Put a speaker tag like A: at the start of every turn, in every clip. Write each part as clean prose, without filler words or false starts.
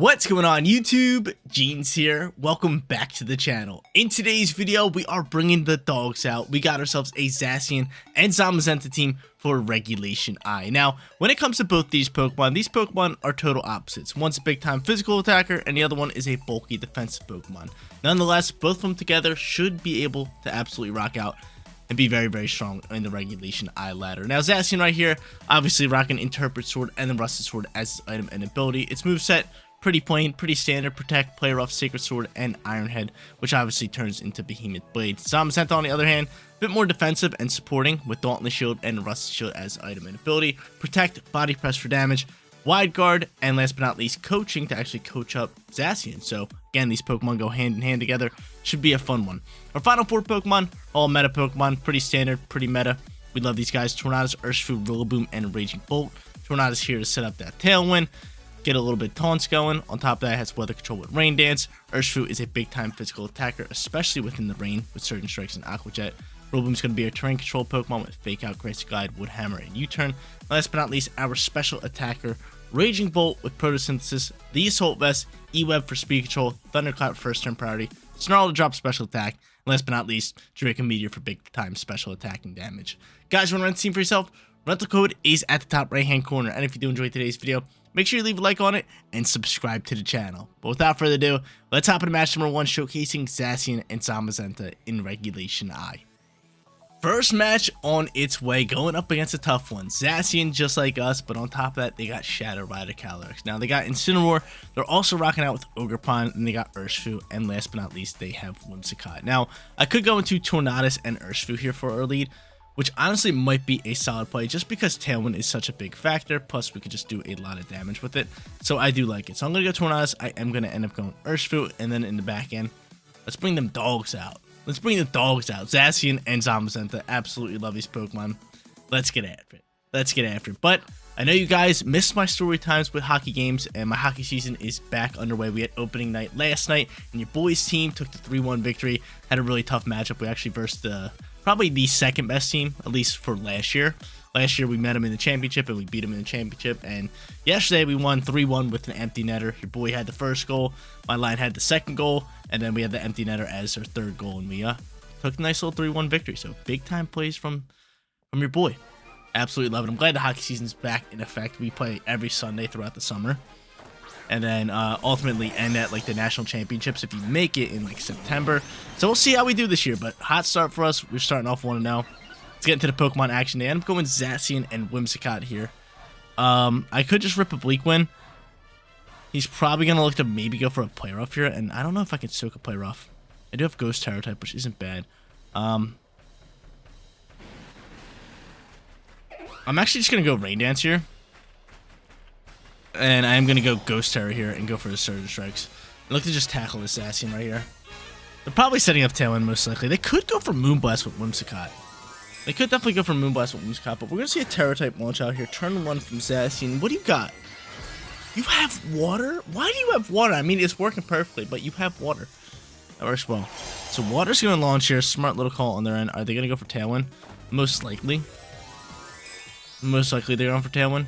A: What's going on YouTube? Jeans here. Welcome back to the channel. In today's video, we are bringing the dogs out. We got ourselves a Zacian and Zamazenta team for Regulation I. Now, when it comes to both these Pokemon are total opposites. One's a big time physical attacker and the other one is a bulky defensive Pokemon. Nonetheless, both of them together should be able to absolutely rock out and be very, very strong in the Regulation I ladder. Now, Zacian right here, obviously rocking Interpret Sword and the Rusted Sword as its item and ability. Its moveset, pretty plain, pretty standard: Protect, Play Rough, Sacred Sword, and Iron Head, which obviously turns into Behemoth Blade. Zamazenta, on the other hand, a bit more defensive and supporting, with Dauntless Shield and Rusted Shield as item and ability. Protect, Body Press for damage, Wide Guard, and last but not least, Coaching to actually coach up Zacian. So again, these Pokemon go hand in hand together. Should be a fun one. Our final four Pokemon, all meta Pokemon, pretty standard, pretty meta. We love these guys: Tornadus, Urshifu, Rillaboom, and Raging Bolt. Tornadus here to set up that Tailwind, get a little bit of taunts going. On top of that, it has weather control with Rain Dance. Urshifu is a big time physical attacker, especially within the rain with Surging Strikes and Aqua Jet. Rillaboom's going to be a terrain control Pokemon with Fake Out, Grace Glide, Wood Hammer, and U-Turn. Last but not least, our special attacker, Raging Bolt with Photosynthesis, the Assault Vest, E-Web for speed control, Thunderclap first turn priority, Snarl to drop special attack, and last but not least, Draco Meteor for big time special attacking damage. Guys, you want to rent the team for yourself? Rental code is at the top right hand corner, and if you do enjoy today's video, make sure you leave a like on it and subscribe to the channel. But without further ado, let's hop into match number 1, showcasing Zacian and Zamazenta in Regulation I. First match on its way, going up against a tough one. Zacian, just like us, but on top of that, they got Shadow Rider Calyrex. Now, they got Incineroar. They're also rocking out with Ogerpon, and they got Urshifu, and last but not least, they have Whimsicott. Now, I could go into Tornadus and Urshifu here for our lead, which honestly might be a solid play just because Tailwind is such a big factor, plus we could just do a lot of damage with it. So I do like it. So I'm going to go Tornadus. I am going to end up going Urshifu, and then in the back end, let's bring them dogs out. Let's bring the dogs out. Zacian and Zamazenta, absolutely love these Pokemon. Let's get after it. Let's get after it. But I know you guys missed my story times with hockey games, and my hockey season is back underway. We had opening night last night, and your boys' team took the 3-1 victory. Had a really tough matchup. We actually versed probably the second best team, at least for last year. Last year, we met them in the championship, and we beat them in the championship. And yesterday, we won 3-1 with an empty netter. Your boy had the first goal. My line had the second goal. And then we had the empty netter as our third goal. And we took a nice little 3-1 victory. So, big-time plays from your boy. Absolutely love it. I'm glad the hockey season's back in effect. We play every Sunday throughout the summer. And then ultimately end at, like, the national championships if you make it in, like, September. So, we'll see how we do this year. But hot start for us. We're starting off 1-0. Let's get into the Pokemon action. I'm going Zacian and Whimsicott here. I could just rip a Bleak Wind. He's probably going to look to maybe go for a Play Rough here. And I don't know if I can soak a Play Rough. I do have Ghost Terror type, which isn't bad. I'm actually just going to go Rain Dance here. And I'm going to go Ghost Terror here and go for the Surge Strikes. Look to just tackle this Zacian right here. They're probably setting up Tailwind most likely. They could go for Moonblast with Whimsicott. They could definitely go for Moonblast with Whimsicott, but we're going to see a Terror-type launch out here. Turn 1 from Zacian. What do you got? You have water? Why do you have water? I mean, it's working perfectly, but you have water. That works well. So Water's going to launch here. Smart little call on their end. Are they going to go for Tailwind? Most likely. Most likely they're going for Tailwind.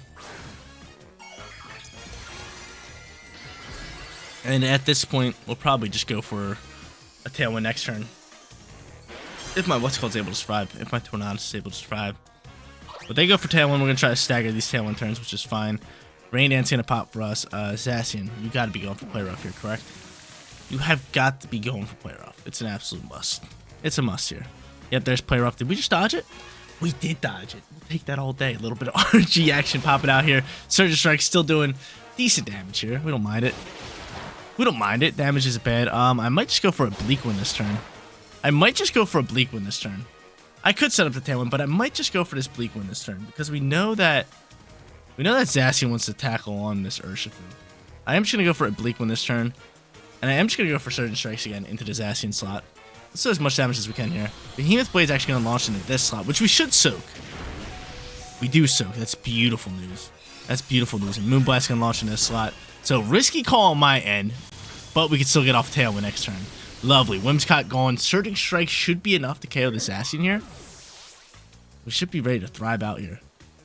A: And at this point, we'll probably just go for a Tailwind next turn. If my what's called is able to survive. If my Tornadus is able to survive. But they go for Tailwind. We're going to try to stagger these Tailwind turns, which is fine. Rain Dance going to pop for us. Zacian, you got to be going for Play Rough here, correct? You have got to be going for Play Rough. It's an absolute must. It's a must here. Yep, there's Play Rough. Did we just dodge it? We did dodge it. We'll take that all day. A little bit of RG action popping out here. Surge Strike still doing decent damage here. We don't mind it. We don't mind it. Damage isn't bad. I might just go for a Bleak Wind this turn. I could set up the Tailwind, but I might just go for this Bleak Wind this turn because we know that Zacian wants to tackle on this Urshifu. I am just going to go for a Bleak Wind this turn, and I am just going to go for Surging Strikes again into the Zacian slot. Let's do as much damage as we can here. Behemoth Blade's actually going to launch into this slot, which we should soak. We do soak. That's beautiful news. That's beautiful news. And Moonblast's going to launch into this slot. So, risky call on my end, but we can still get off Tailwind next turn. Lovely. Whimsicott gone. Surging Strike should be enough to KO the Zacian here. We should be ready to thrive out here.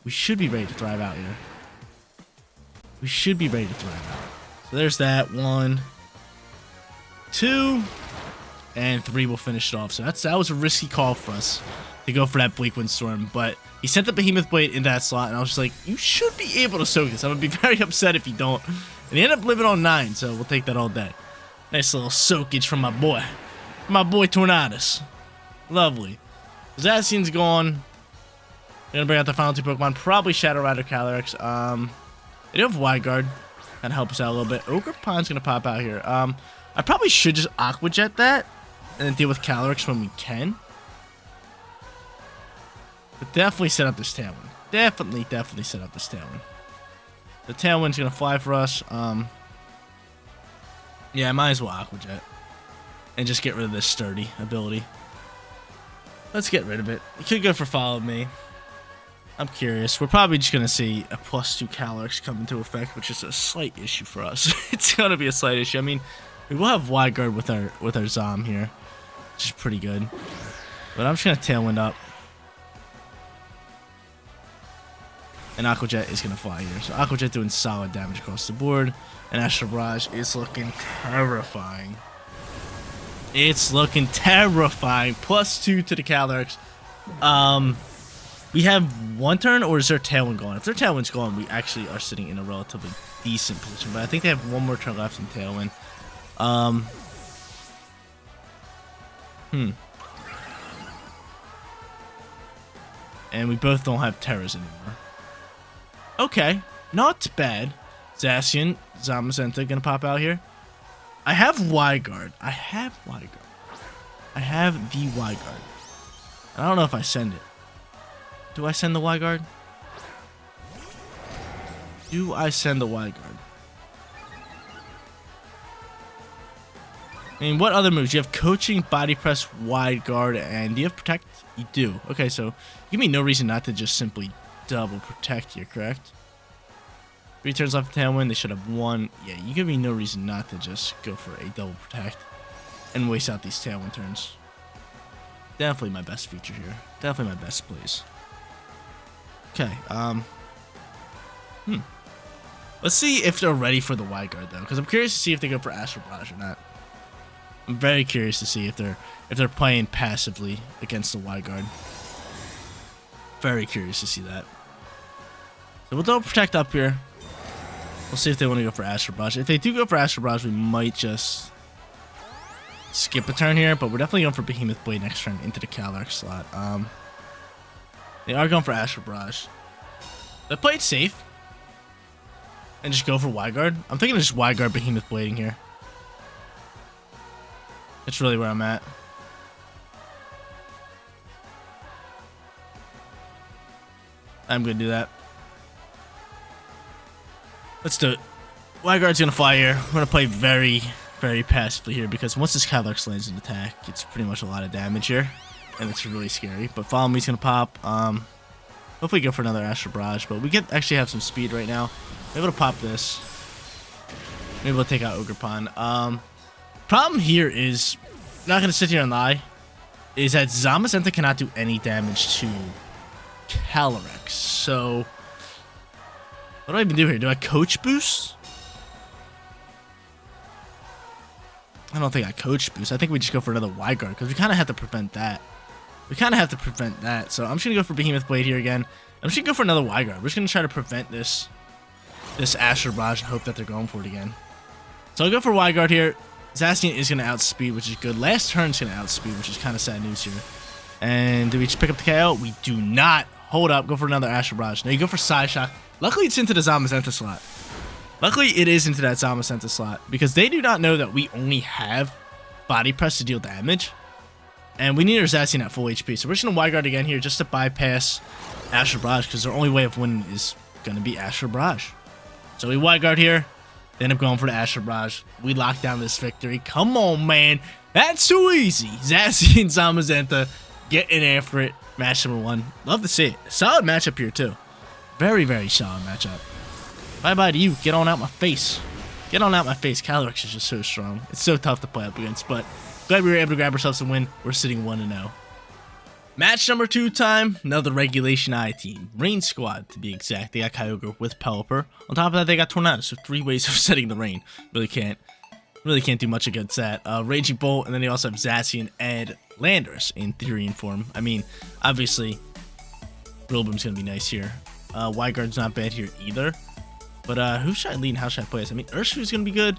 A: We should be ready to thrive out. So there's that. 1, 2, and 3 will finish it off. So that was a risky call for us to go for that Bleak Windstorm, but he sent the Behemoth Blade in that slot, and I was just like, you should be able to soak this. I'm gonna be very upset if you don't. And he ended up living on 9, so we'll take that all day. Nice little soakage from my boy Tornadus. Lovely. Zacian's gone. We're gonna bring out the final 2 Pokemon, probably Shadow Rider, Calyrex. They do have Wide Guard, kind of help us out a little bit. Ogerpon's gonna pop out here. I probably should just Aqua Jet that and then deal with Calyrex when we can. But definitely set up this Tailwind. Definitely set up this Tailwind. The Tailwind's gonna fly for us. Yeah, I might as well Aqua Jet and just get rid of this sturdy ability. Let's get rid of it. You could go for Follow Me. I'm curious. We're probably just going to see a +2 Calyrex come into effect, which is a slight issue for us. It's going to be a slight issue. I mean, we will have Wide Guard with our Zom here, which is pretty good. But I'm just going to Tailwind up. And Aqua Jet is going to fly here. So Aqua Jet doing solid damage across the board. And Astral Barrage is looking terrifying. It's looking terrifying. +2 to the Calyrex. We have 1 turn, or is their Tailwind gone? If their Tailwind's gone, we actually are sitting in a relatively decent position. But I think they have 1 more turn left in Tailwind. And we both don't have Terras anymore. Okay, not bad. Zacian, Zamazenta gonna pop out here. I have Wide Guard. I have the Wide Guard. I don't know if I send it. Do I send the Wide Guard? Do I send the Wide Guard? I mean, what other moves? You have Coaching, Body Press, Wide Guard, and do you have Protect? You do. Okay, so give me no reason not to just simply double Protect here, correct? 3 turns left in Tailwind, they should have 1. Yeah, you give me no reason not to just go for a double Protect and waste out these Tailwind turns. Definitely my best feature here. Definitely my best plays. Okay, let's see if they're ready for the Wide Guard, though, because I'm curious to see if they go for Astral Barrage or not. I'm very curious to see if they're playing passively against the Wide Guard. Very curious to see that. So we'll double Protect up here. We'll see if they want to go for Astral Barrage. If they do go for Astral Barrage, we might just skip a turn here, but we're definitely going for Behemoth Blade next turn into the Calyrex slot. They are going for Astral Barrage. They play it safe and just go for Wide Guard. I'm thinking of just Wide Guard Behemoth Blading here. That's really where I'm at. I'm going to do that. Let's do it. Wide Guard's going to fly here. We're going to play very, very passively here because once this Calyrex lands an attack, it's pretty much a lot of damage here. And it's really scary. But Follow Me's going to pop. Hopefully go for another Astral Barrage. But we actually have some speed right now. We're able to pop this. Maybe we'll take out Ogerpon. Problem here is, not going to sit here and lie, is that Zamazenta cannot do any damage to Calyrex. So, what do I even do here? Do I Coach Boost? I don't think I Coach Boost. I think we just go for another Wide Guard because we kind of have to prevent that. So I'm just going to go for Behemoth Blade here again. I'm just going to go for another Wide Guard. We're just going to try to prevent this Astral Barrage and hope that they're going for it again. So I'll go for Wide Guard here. Zacian is going to outspeed, which is good. Last turn's going to outspeed, which is kind of sad news here. And do we just pick up the KO? We do not. Hold up. Go for another Astral Barrage. Now you go for Side Shock. Luckily, it's into the Zamazenta slot. Luckily, it is into that Zamazenta slot because they do not know that we only have Body Press to deal damage. And we need our Zacian at full HP. So we're just going to Wide Guard again here just to bypass Astral Barrage because their only way of winning is going to be Astral Barrage. So we Wide Guard here. They end up going for the Astral Barrage. We lock down this victory. Come on, man. That's too easy. Zacian, Zamazenta getting after it. Match number 1. Love to see it. Solid matchup here, too. Very, very solid matchup. Bye-bye to you. Get on out my face. Get on out my face. Calyrex is just so strong. It's so tough to play up against, but glad we were able to grab ourselves a win. We're sitting 1-0. Match number 2 time, another Regulation I team. Rain Squad, to be exact. They got Kyogre with Pelipper. On top of that, they got Tornado, so 3 ways of setting the rain. Really can't do much against that. Raging Bolt, and then they also have Zacian and Landorus in theory and form. I mean, obviously, Rillaboom's going to be nice here. Guard's not bad here either. But who should I lead and how should I play this? I mean, Urshifu's going to be good.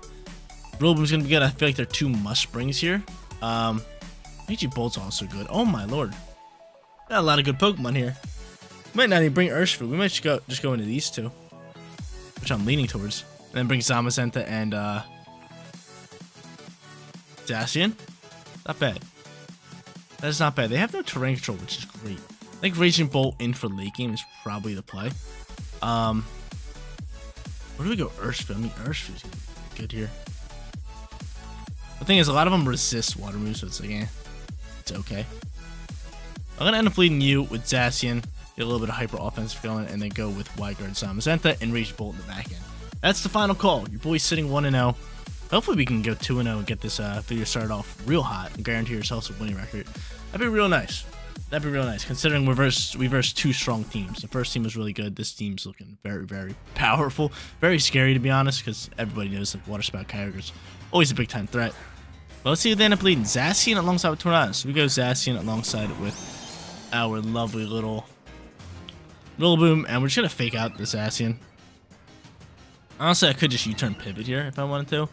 A: Rillaboom's going to be good. I feel like they're 2 must-brings here. Raging Bolt's also good. Oh my lord. Got a lot of good Pokemon here. Might not even bring Urshifu. We might just go into these 2. Which I'm leaning towards. And then bring Zamazenta and Zacian. Not bad. That is not bad. They have no terrain control, which is great. I think Raging Bolt in for late game is probably the play. Where do we go? Urshifu. I mean, Urshifu's gonna be good here. The thing is, a lot of them resist water moves, so it's like, it's okay. I'm gonna end up leading you with Zacian, get a little bit of hyper offensive going, and then go with Guard, Zamazenta, and Raging Bolt in the back end. That's the final call. Your boy's sitting 1-0. Hopefully we can go 2-0 and get this video started off real hot and guarantee yourself a winning record. That'd be real nice. That'd be real nice, considering we versed 2 strong teams. The first team was really good. This team's looking very, very powerful. Very scary, to be honest, because everybody knows that Water Spout Kyogre's always a big-time threat. But let's see if they end up leading. Zacian alongside with Tornado. So we go Zacian alongside with our lovely little Rillaboom, and we're just gonna fake out the Zacian. Honestly, I could just U-turn pivot here if I wanted to.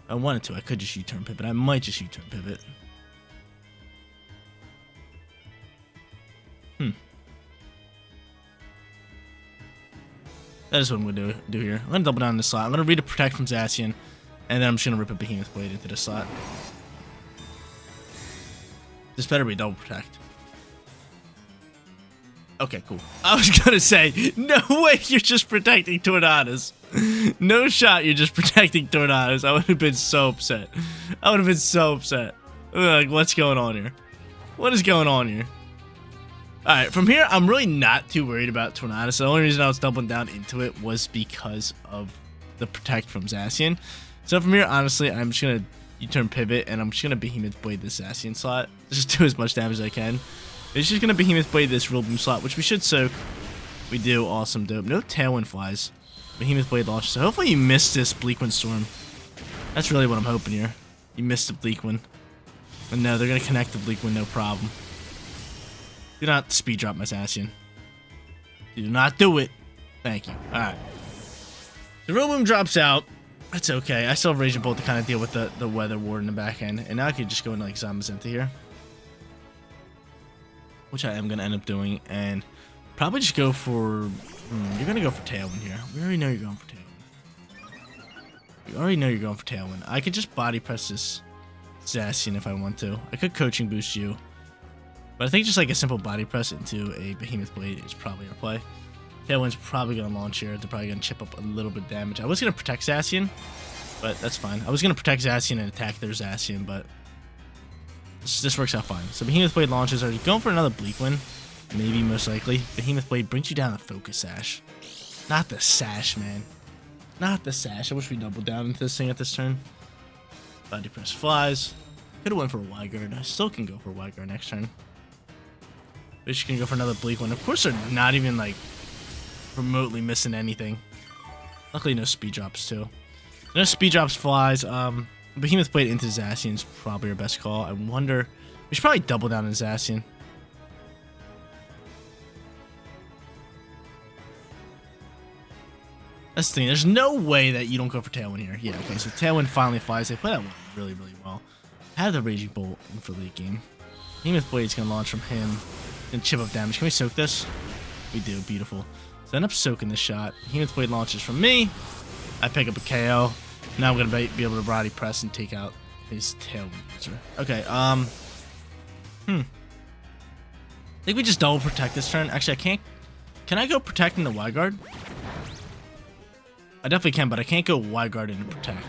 A: I could just U-turn pivot. I might just U-turn pivot. That is what I'm gonna do here. I'm gonna double down in the slot. I'm gonna read a Protect from Zacian, and then I'm just gonna rip a Behemoth Blade into the slot. This better be double Protect. Okay, cool. I was gonna say, no way you're just protecting Tornadoes. No shot you're just protecting Tornadoes. I would have been so upset. Like, what's going on here? What is going on here? Alright, from here, I'm really not too worried about Tornado. So the only reason I was doubling down into it was because of the Protect from Zacian. So from here, honestly, I'm just going to U-turn pivot, and I'm just going to Behemoth Blade this Zacian slot. Just do as much damage as I can. It's just going to Behemoth Blade this Rillaboom slot, which we should soak. We do. Awesome, dope. No Tailwind flies. Behemoth Blade launches. So hopefully you missed this Bleakwind Storm. That's really what I'm hoping here. You missed the Bleakwind. But no, they're going to connect the Bleakwind, no problem. Do not speed drop my Zacian. Do not do it. Thank you. Alright. The Rillaboom drops out. That's okay. I still have Raging Bolt to kind of deal with the Weather Ward in the back end. And now I can just go into like Zamazenta here. Which I am going to end up doing. And probably just go for... you're going to go for Tailwind here. We already know you're going for Tailwind. I could just body press this Zacian if I want to. I could coaching boost you. But I think just like a simple body press into a Behemoth Blade is probably our play. Tailwind's probably going to launch here. They're probably going to chip up a little bit of damage. I was going to protect Zacian, but that's fine. I was going to protect Zacian and attack their Zacian, but this works out fine. So Behemoth Blade launches. Are you going for another Bleakwind? Maybe, most likely. Behemoth Blade brings you down to Focus Sash. Not the Sash, man. Not the Sash. I wish we doubled down into this thing at this turn. Body press flies. Could have went for a Guard. I still can go for a Guard next turn. We're just gonna go for another Bleakwind. Of course, they're not even like remotely missing anything. Luckily, no speed drops too. No speed drops flies. Behemoth Blade into Zacian is probably our best call. I wonder. We should probably double down on Zacian. That's the thing. There's no way that you don't go for Tailwind here. Yeah. Okay. So Tailwind finally flies. They play that one really, really well. Have the Raging Bolt in for late game. Behemoth Blade's gonna launch from him. And chip up damage. Can we soak this? We do. Beautiful. So I end up soaking this shot. Behemoth Blade launches from me. I pick up a KO. Now I'm going to be able to body press and take out his Tailwind user. Okay, I think we just double protect this turn. Actually, I can't. Can I go protecting the Guard? I definitely can, but I can't go Guard into protect.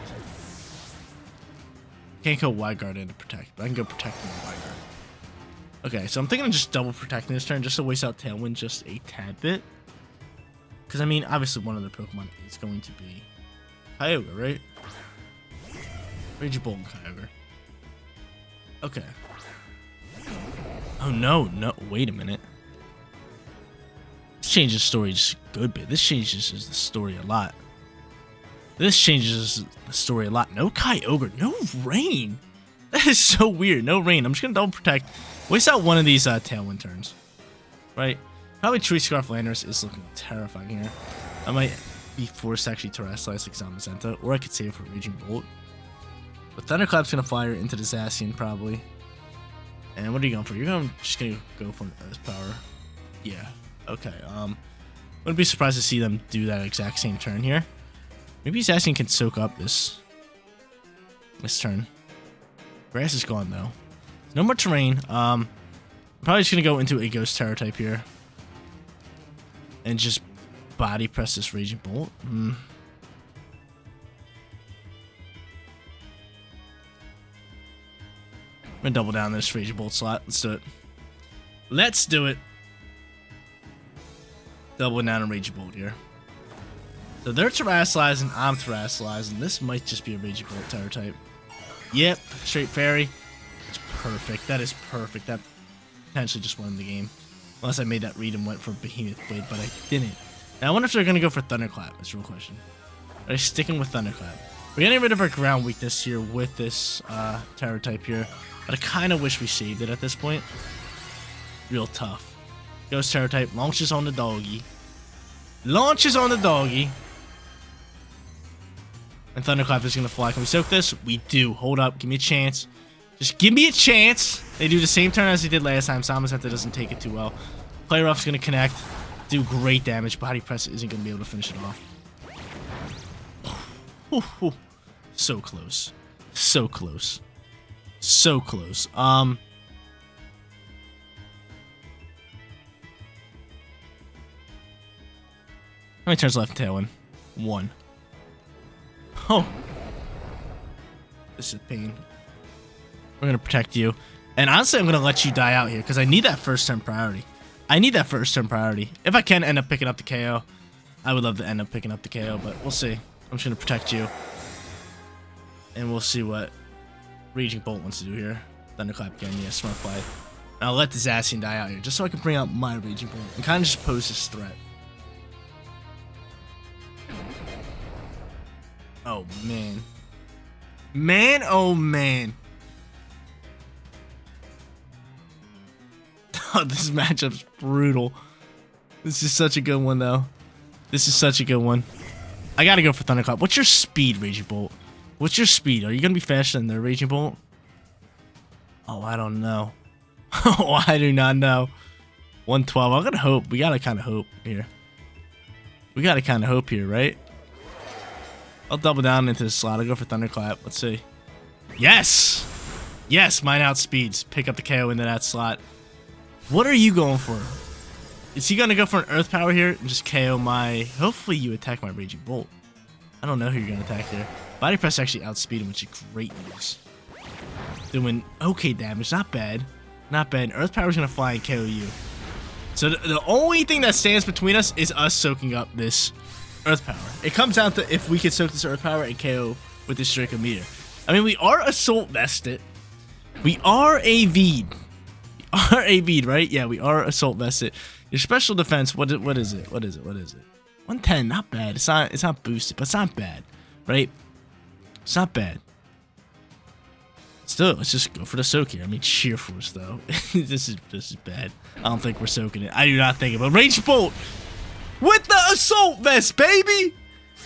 A: Can't go Guard into protect, but I can go protecting the Guard. Okay, so I'm thinking of just double protecting this turn just to waste out Tailwind just a tad bit. Because, I mean, obviously one of the Pokemon is going to be Kyogre, right? Raging Bolt and Kyogre. Okay. Oh, no. No, wait a minute. This changes the story just a good bit. This changes the story a lot. This changes the story a lot. No Kyogre. No rain. That is so weird. No rain. I'm just going to double protect. Waste out one of these Tailwind turns. Right? Probably Tree Scarf Landers is looking terrifying here. I might be forced to actually Terrestrialize like Zamazenta, or I could save for Raging Bolt. But Thunderclap's gonna fire into the Zacian probably. And what are you going for? You're just gonna go for an Earth Power. Yeah. Okay. Wouldn't be surprised to see them do that exact same turn here. Maybe Zacian can soak up this turn. Grass is gone though. No more terrain. Probably just gonna go into a Ghost Terror type here. And just body press this Raging Bolt. I'm gonna double down this Raging Bolt slot. Let's do it. Let's do it. Doubling down on Raging Bolt here. So they're Terrestrializing, I'm Terrestrializing. This might just be a Raging Bolt Terror type. Yep, straight Fairy. It's perfect. That is perfect. That potentially just won the game. Unless I made that read and went for Behemoth Blade, but I didn't. Now I wonder if they're going to go for Thunderclap. That's a real question. Are they sticking with Thunderclap? We're getting rid of our ground weakness here with this Terror type here. But I kind of wish we saved it at this point. Real tough. Ghost Terror type launches on the doggy. Launches on the doggy. And Thunderclap is going to fly. Can we soak this? We do. Hold up. Give me a chance. Just give me a chance. They do the same turn as they did last time. Zamazenta doesn't take it too well. Play Rough's going to connect. Do great damage. Body Press isn't going to be able to finish it off. So close. So close. So close. How many turns left in Tailwind? 1. Oh. This is pain. We're going to protect you. And honestly, I'm going to let you die out here because I need that first turn priority. I need that first turn priority. If I can end up picking up the KO, I would love to end up picking up the KO, but we'll see. I'm just going to protect you. And we'll see what Raging Bolt wants to do here. Thunderclap again. Yeah, smart play. And I'll let the Zacian die out here just so I can bring out my Raging Bolt and kind of just pose this threat. Oh, man. Man, oh, man. Oh, this matchup's brutal. This is such a good one, though. This is such a good one. I gotta go for Thunderclap. What's your speed, Raging Bolt? What's your speed? Are you gonna be faster than their Raging Bolt? Oh, I don't know. Oh, I do not know. 112. I'm gonna hope. We gotta kind of hope here. We gotta kind of hope here, right? I'll double down into the slot. I'll go for Thunderclap. Let's see. Yes! Yes, mine outspeeds. Pick up the KO into that slot. What are you going for? Is he going to go for an Earth Power here and just KO my... Hopefully you attack my Raging Bolt. I don't know who you're going to attack here. Body Press actually outspeed him, which is great news. Doing okay damage. Not bad. Not bad. Earth Power is going to fly and KO you. So the only thing that stands between us is us soaking up this Earth Power. It comes down to if we can soak this Earth Power and KO with this Draco Meteor. I mean, we are Assault Vested. We are AV'd. We are AV'd, right? Yeah, we are Assault Vested. Your special defense, what is it? 110, not bad. It's not boosted, but it's not bad, right? It's not bad. Still, let's just go for the soak here. I mean, Sheer Force, though. this is bad. I don't think we're soaking it. I do not think it. But Rage Bolt with the Assault Vest, baby!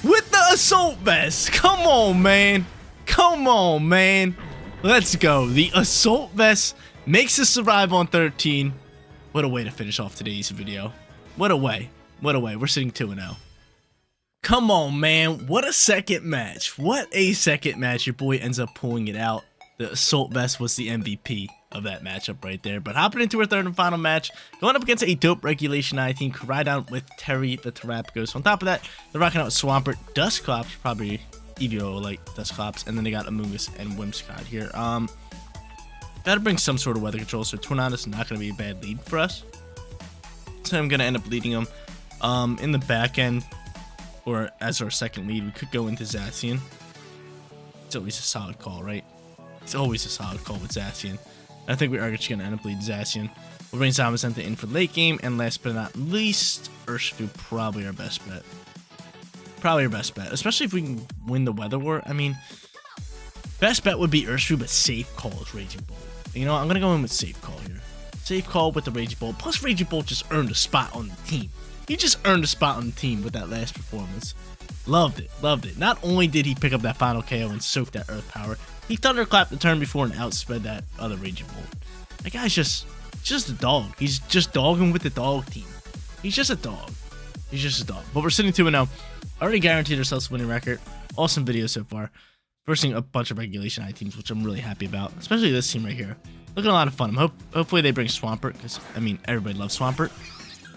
A: With the Assault Vest. Come on, man. Come on, man. Let's go. The Assault Vest makes us survive on 13. What a way to finish off today's video. What a way. What a way. We're sitting 2-0. Come on, man. What a second match. What a second match. Your boy ends up pulling it out. The Assault Vest was the MVP of that matchup right there. But hopping into our third and final match, going up against a dope Regulation I team, Koraidon with Terry the Terrapagos. On top of that, they're rocking out with Swampert, Dusclops, probably EVO like Dusclops, and then they got Amoonguss and Whimsicott here. Gotta bring some sort of weather control, so Tornadus is not gonna be a bad lead for us. So I'm gonna end up leading them. In the back end, or as our second lead, we could go into Zacian. It's at least a solid call, right? It's always a solid call with Zacian. I think we are just going to end up leading Zacian. We'll bring Zamazenta in for late game, and last but not least, Urshifu, probably our best bet. Probably our best bet, especially if we can win the Weather War. I mean, best bet would be Urshifu, but safe call is Raging Bolt. You know, I'm going to go in with safe call here. Safe call with the Raging Bolt. Plus, Raging Bolt just earned a spot on the team. He just earned a spot on the team with that last performance. Loved it, loved it. Not only did he pick up that final KO and soak that Earth Power, he thunderclapped the turn before and outspread that other Raging Bolt. That guy's just a dog. He's just dogging with the dog team. He's just a dog. He's just a dog. But we're sitting 2-0. Already guaranteed ourselves a winning record. Awesome video so far. Versing a bunch of regulation I teams, which I'm really happy about. Especially this team right here. Looking a lot of fun. Hopefully they bring Swampert, because, I mean, everybody loves Swampert.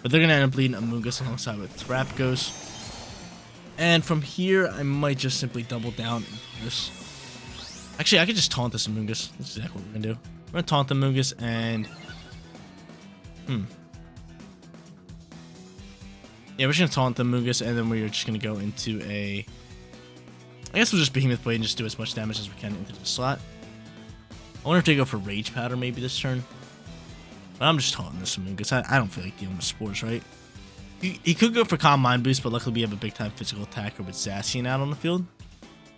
A: But they're going to end up leading Amoonguss alongside with Thrapgos. And from here, I might just simply double down into this. Actually, I could just taunt this Amoonguss. That's exactly what we're going to do. We're going to taunt the Amoonguss and... Yeah, we're just going to taunt the Amoonguss, and then we're just going to go into a... I guess we'll just Behemoth Blade and just do as much damage as we can into the slot. I wonder if they go for Rage Powder maybe this turn. But I'm just taunting this Amoonguss. I don't feel like dealing with Spores, right? He could go for Calm Mind Boost, but luckily we have a big-time physical attacker with Zacian out on the field,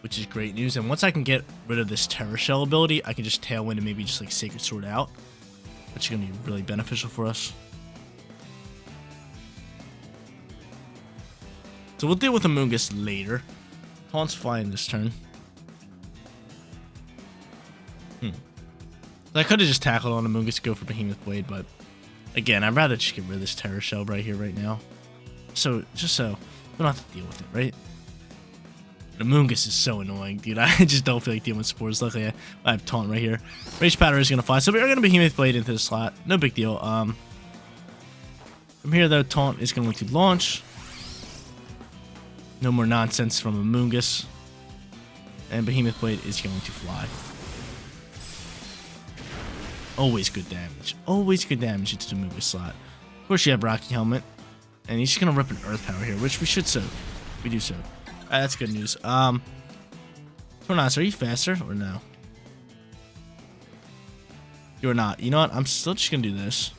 A: which is great news. And once I can get rid of this Terra Shell ability, I can just Tailwind and maybe just like Sacred Sword out, which is going to be really beneficial for us. So we'll deal with Amoonguss later. Taunt's flying this turn. I could have just tackled on Amoonguss to go for Behemoth Blade, but again, I'd rather just get rid of this Terra Shell right here, right now. So, just so we don't have to deal with it, right? Amoonguss is so annoying, dude. I just don't feel like dealing with Spores. Luckily, I have Taunt right here. Rage Powder is going to fly, so we are going to Behemoth Blade into the slot. No big deal. From here, though, Taunt is going to launch. No more nonsense from Amoonguss. And Behemoth Blade is going to fly. Always good damage. Always good damage into the Amoonguss slot. Of course, you have Rocky Helmet. And he's just going to rip an Earth Power here, which we should soak. We do soak. Alright, that's good news. Tornado, are you faster or no? You're not. You know what? I'm still just going to do this.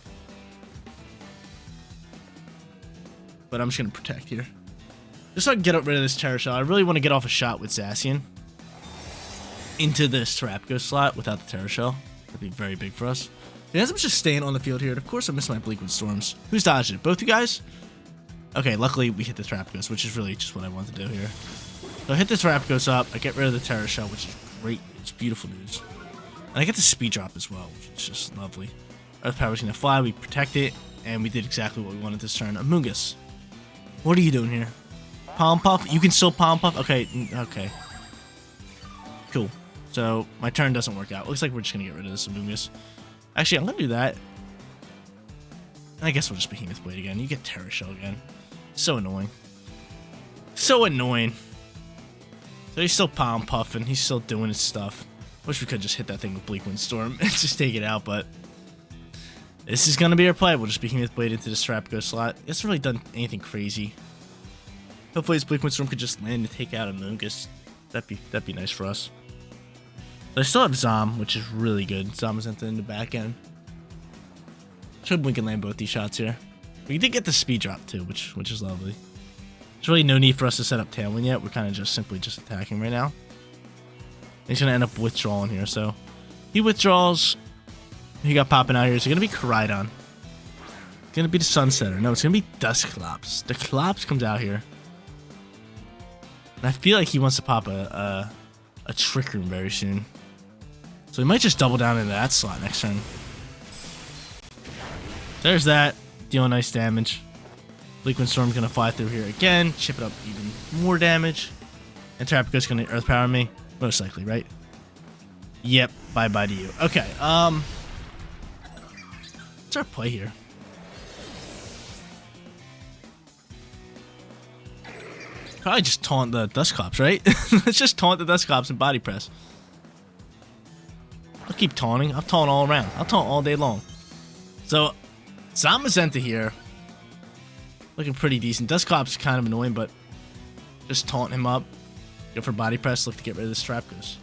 A: But I'm just going to protect here. Just so I can get rid of this Terra Shell. I really want to get off a shot with Zacian into this Thrapgos slot without the Terra Shell. That'd be very big for us. He ends up just staying on the field here. And of course, I missed my Bleakwood Storms. Who's dodging it? Both you guys? Okay, luckily we hit the Thrapgos, which is really just what I want to do here. So I hit the Thrapgos up. I get rid of the Terra Shell, which is great. It's beautiful news. And I get the Speed Drop as well, which is just lovely. Earth Power's going to fly. We protect it. And we did exactly what we wanted this turn. Amoonguss, what are you doing here? Palm Puff? You can still Palm Puff? Okay, okay. Cool. So, my turn doesn't work out. Looks like we're just going to get rid of this Amoonguss. Actually, I'm going to do that. And I guess we'll just Behemoth Blade again. You get Terra Shell again. So annoying. So annoying. So he's still Palm Puffing. He's still doing his stuff. Wish we could just hit that thing with Bleakwind Storm and just take it out, but this is going to be our play. We'll just Behemoth Blade into the Thrapgos slot. It hasn't really done anything crazy. Hopefully his Bleakwind Storm could just land and take out Amoonguss. That'd be nice for us. But I still have Zom, which is really good. Zamazenta in the back end. Should we can land both these shots here. We did get the speed drop too, which is lovely. There's really no need for us to set up Tailwind yet. We're kind of just simply attacking right now. He's gonna end up withdrawing here, so he withdraws. He got popping out here. It's gonna be Koraidon. It's gonna be the Sunsetter. No, it's gonna be Dusclops. The Clops comes out here. And I feel like he wants to pop a Trick Room very soon. So he might just double down into that slot next turn. There's that. Dealing nice damage. Bleakwind Storm's gonna fly through here again. Chip it up even more damage. And Thrapgos gonna Earth Power me. Most likely, right? Yep. Bye-bye to you. Okay, what's our play here? Probably just taunt the Dusclops, right? Let's just taunt the Dusclops and body press. I'll keep taunting. I'll taunt all around. I'll taunt all day long. So, Zamazenta here. Looking pretty decent. Dusclops kind of annoying, but just taunt him up. Go for body press. Look to get rid of the Thrapgos.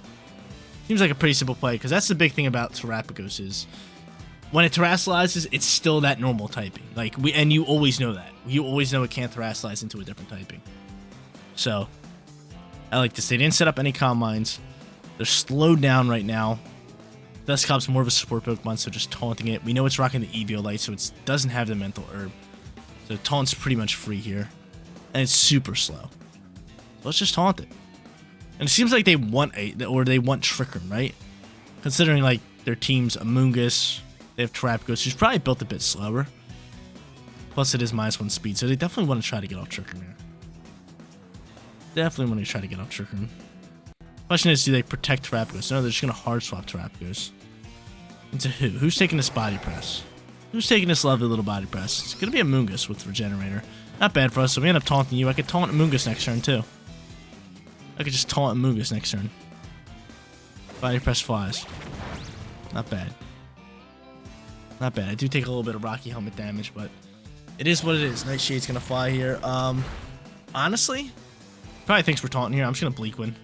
A: Seems like a pretty simple play, because that's the big thing about Terrapagos is when it terrestrializes, it's still that normal typing. Like and you always know that. You always know it can't terrestrialize into a different typing. So I like this. They didn't set up any calm mines. They're slowed down right now. Dusclop's more of a support Pokemon, so just taunting it. We know it's rocking the Eviolite, so it doesn't have the mental herb. So taunt's pretty much free here. And it's super slow. Let's just taunt it. And it seems like they want Trick Room, right? Considering like their team's Amoonguss, they have Terrapagos, who's probably built a bit slower. Plus it is -1 speed, so they definitely want to try to get off Trick Room here. Definitely want to try to get off Trick Room. Question is, do they protect Terrapagos? No, they're just going to hard swap Terrapagos. Into who? Who's taking this body press? Who's taking this lovely little body press? It's going to be Amoonguss with Regenerator. Not bad for us, so we end up taunting you. I could taunt Amoonguss next turn, too. I could just taunt Amoonguss next turn. Body press flies. Not bad. Not bad. I do take a little bit of Rocky Helmet damage, but it is what it is. Nightshade's going to fly here. Honestly, probably thinks we're taunting here. I'm just going to Bleak Wind.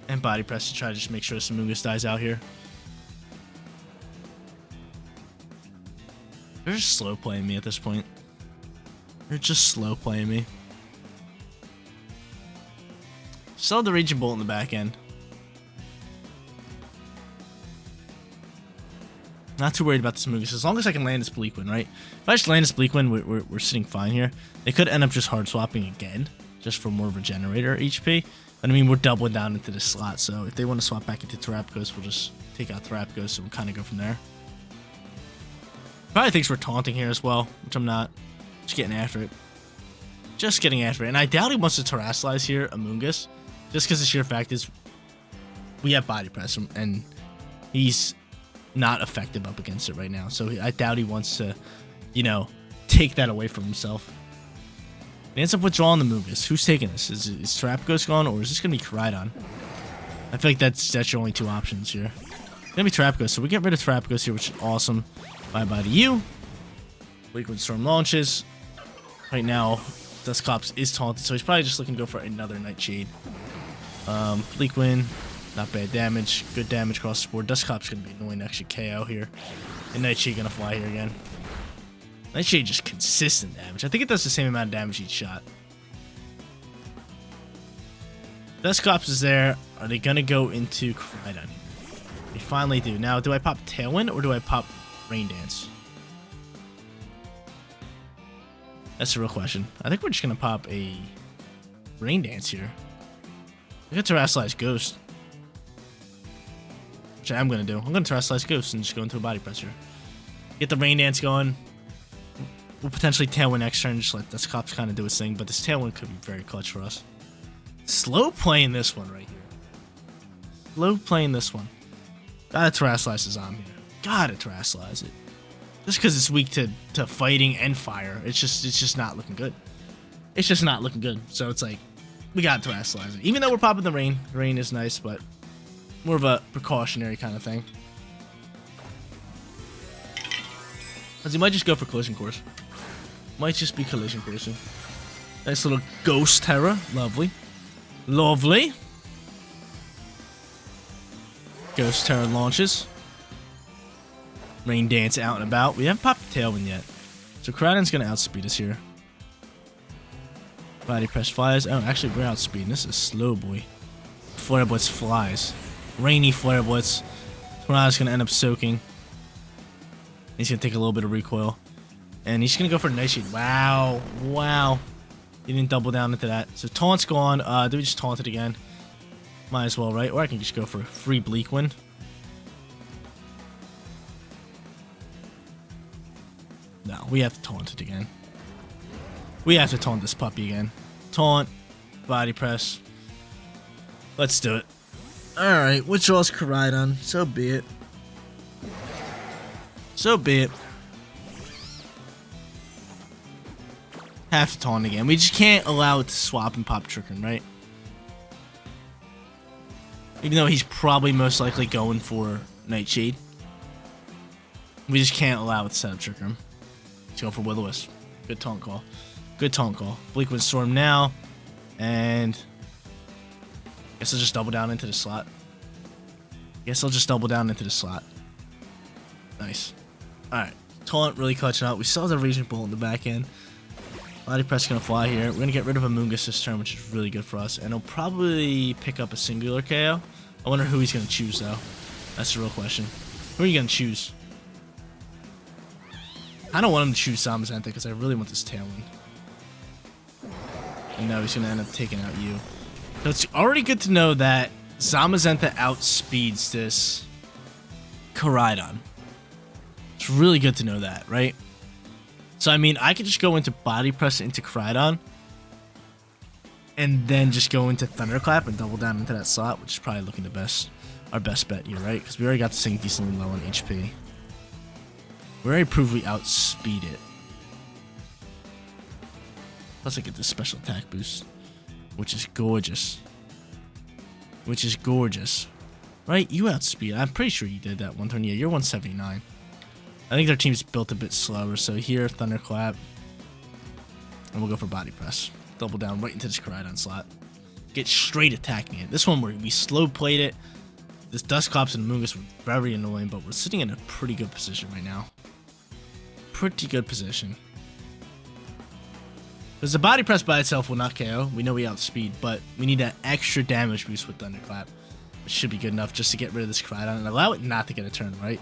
A: And body press to try to just make sure this Amoonguss dies out here. They're just slow playing me at this point. They're just slow playing me. Still have the Raging Bolt in the back end. Not too worried about this Amoonguss. As long as I can land this Bleak Wind, right? If I just land this Bleak Wind, we're sitting fine here. They could end up just hard swapping again, just for more Regenerator HP. But I mean, we're doubling down into this slot, so if they want to swap back into Terrapagos, we'll just take out Terrapagos and we'll kind of go from there. Probably thinks we're taunting here as well, which I'm not. Just getting after it. Just getting after it. And I doubt he wants to terrestrialize here, Amoonguss. Just because the sheer fact is we have body press and he's not effective up against it right now. So I doubt he wants to, you know, take that away from himself. He ends up withdrawing the Amoonguss. Who's taking this? Is Terrapagos gone, or is this going to be Koraidon? I feel like that's your only two options here. It's going to be Terrapagos, so we get rid of Terrapagos here, which is awesome. Bye-bye to you. Liquid Storm launches. Right now, Dusclops is taunted, so he's probably just looking to go for another Nightshade. Bleak Wind, not bad damage. Good damage across the board. Dusclops going to be annoying to actually KO here. And Nightshade going to fly here again. Nightshade just consistent damage. I think it does the same amount of damage each shot. Dusclops is there. Are they going to go into Koraidon? They finally do. Now, do I pop Tailwind or do I pop Rain Dance? That's the real question. I think we're just going to pop a Rain Dance here. I got Terrestrialize Ghost, which I am going to do. I'm going to Terrestrialize Ghost and just go into a body pressure. Get the Rain Dance going. We'll potentially Tailwind next turn, just let Dusclops kind of do his thing, but this Tailwind could be very clutch for us. Slow playing this one right here. Slow playing this one. Gotta Terrestrialize the Zom here. Gotta Terrestrialize it. Just because it's weak to fighting and fire, it's just not looking good. It's just not looking good. So it's like, we gotta Terrestrialize it. Even though we're popping the Rain. The Rain is nice, but more of a precautionary kind of thing. Because he might just go for Collision Course. Might just be Collision Coursing. Nice little Ghost Terror. Lovely. Lovely. Ghost Terror launches. Rain Dance out and about. We haven't popped the Tailwind yet. So Koraidon's going to outspeed us here. Body Press flies. Oh, actually, we're outspeeding. This is slow, boy. Flare Blitz flies. Rainy Flare Blitz. Koraidon's going to end up soaking. He's going to take a little bit of recoil. And he's going to go for Nightshade. Wow. Wow. He didn't double down into that. So Taunt's gone. Do we just taunt it again? Might as well, right? Or I can just go for a free Bleak Wind. No, we have to taunt it again. We have to taunt this puppy again. Taunt. Body Press. Let's do it. Alright, withdraws Koraidon. So be it. So be it. Have to taunt again. We just can't allow it to swap and pop Trick Room, right? Even though he's probably most likely going for Nightshade. We just can't allow it to set up Trick Room. He's going for Will-O-Wisp. Good taunt call. Good taunt call. Bleak Wind Storm now. And Guess I'll just double down into the slot. Nice. Alright. Taunt really clutching out. We saw the Raging Bolt in the back end. Body Press gonna fly here. We're gonna get rid of Amoonguss this turn, which is really good for us. And he'll probably pick up a singular KO. I wonder who he's gonna choose, though. That's the real question. Who are you gonna choose? I don't want him to choose Zamazenta because I really want this Tailwind. And now he's gonna end up taking out you. So it's already good to know that Zamazenta outspeeds this Koraidon. It's really good to know that, right? So I mean, I could just go into Body Press into Koraidon, and then just go into Thunderclap and double down into that slot, which is probably looking our best bet here, right? Because we already got this thing decently low on HP. We already proved we outspeed it. Plus I get this special attack boost, which is gorgeous. Right? You outspeed. I'm pretty sure you did that one turn. Yeah, you're 179. I think their team's built a bit slower. So here, Thunderclap. And we'll go for Body Press. Double down right into this Koraidon slot. Get straight attacking it. This one where we slow played it. This Dusclops and Amoonguss were very annoying, but we're sitting in a pretty good position right now. Pretty good position. Because the Body Press by itself will not KO. We know we outspeed, but we need that extra damage boost with Thunderclap. It should be good enough just to get rid of this Koraidon and allow it not to get a turn, right?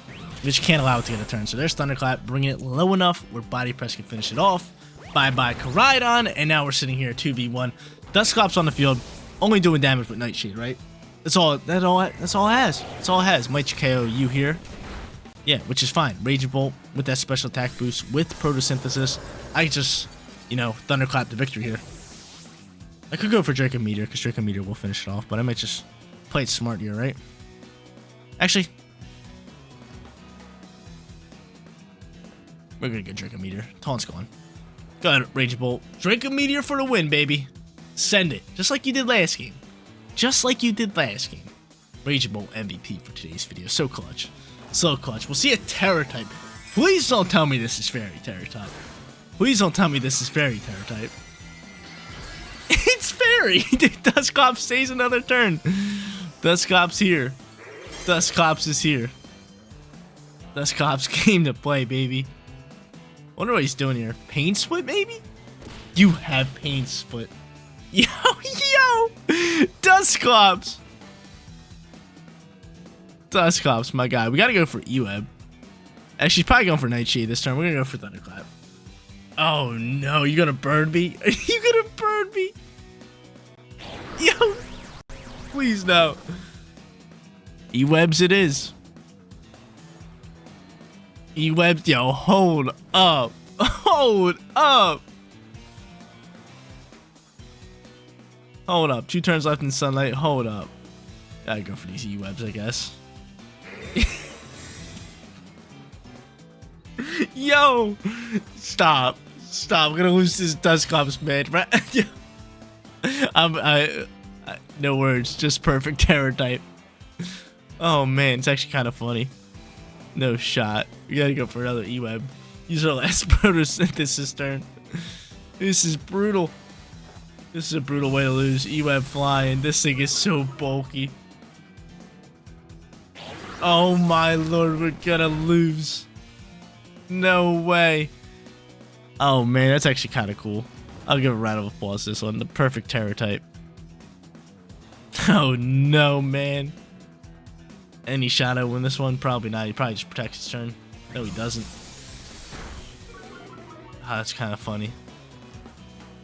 A: We just can't allow it to get a turn. So there's Thunderclap, bringing it low enough where Body Press can finish it off. Bye-bye Koraidon, and now we're sitting here 2v1. Dusclops on the field, only doing damage with Nightshade, right? That's all it has. Might KO you here. Yeah, which is fine. Raging Bolt with that special attack boost with Photosynthesis. I just, you know, Thunderclap the victory here. I could go for Draco Meteor because Draco Meteor will finish it off, but I might just play it smart here, right? Actually, we're gonna get Draco Meteor. Taunt's gone. Go ahead, Raging Bolt. Draco Meteor for the win, baby. Send it. Just like you did last game. Raging Bolt MVP for today's video. So clutch. So clutch. We'll see a Terror type. Please don't tell me this is Fairy Terror type. It's Fairy. Dusclops stays another turn. Dusclops here. Dusclops is here. Dusclops came to play, baby. Wonder what he's doing here. Pain Split, maybe? You have Pain Split. Yo! Dusclops! Dusclops, my guy. We gotta go for Eweb. Actually, he's probably going for Nightshade this turn. We're gonna go for Thunderclap. Oh no, you gonna burn me? Are you gonna burn me? Yo! Please no. Ewebs it is. Ewebs, yo, hold up. Hold up. 2 turns left in sunlight. Hold up. Gotta go for these Ewebs, I guess. Yo! Stop. I'm gonna lose this Dusclops, man. No words. Just perfect Terror type. Oh, man. It's actually kind of funny. No shot. We gotta go for another Eweb. Use our last Photosynthesis turn. This is brutal. This is a brutal way to lose. Eweb flying. This thing is so bulky. Oh my lord, we're gonna lose. No way. Oh man, that's actually kind of cool. I'll give a round of applause to this one. The perfect Terror type. Oh no, man. Any Shadow win this one? Probably not. He probably just protects his turn. No, he doesn't. Ah, that's kind of funny.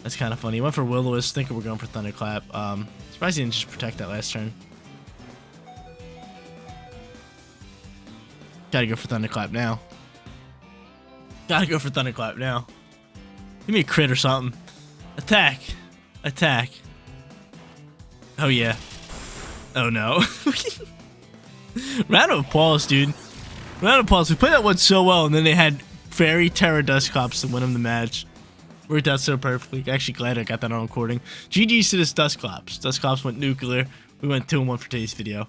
A: He went for Will-O-Wisp, thinking we're going for Thunderclap. Surprised he didn't just protect that last turn. Gotta go for Thunderclap now. Give me a crit or something. Attack. Oh yeah. Oh no. Round of applause, dude. Round of applause. We played that one so well, and then they had Fairy Terror Dusclops to win them the match. Worked out so perfectly. Actually, glad I got that on recording. GG's to this Dusclops. Dusclops went nuclear. We went 2-1 for today's video.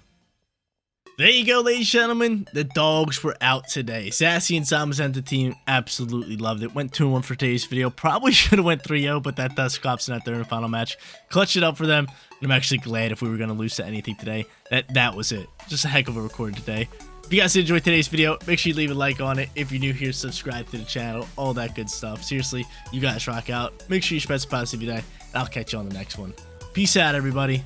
A: There you go, ladies and gentlemen. The dogs were out today. Zacian Zamazenta team absolutely loved it. Went 2-1 for today's video. Probably should have went 3-0, but that does Scrafty in that third and final match. Clutched it up for them. And I'm actually glad if we were going to lose to anything today, that was it. Just a heck of a recording today. If you guys enjoyed today's video, make sure you leave a like on it. If you're new here, subscribe to the channel. All that good stuff. Seriously, you guys rock out. Make sure you spread some positivity today. And I'll catch you on the next one. Peace out, everybody.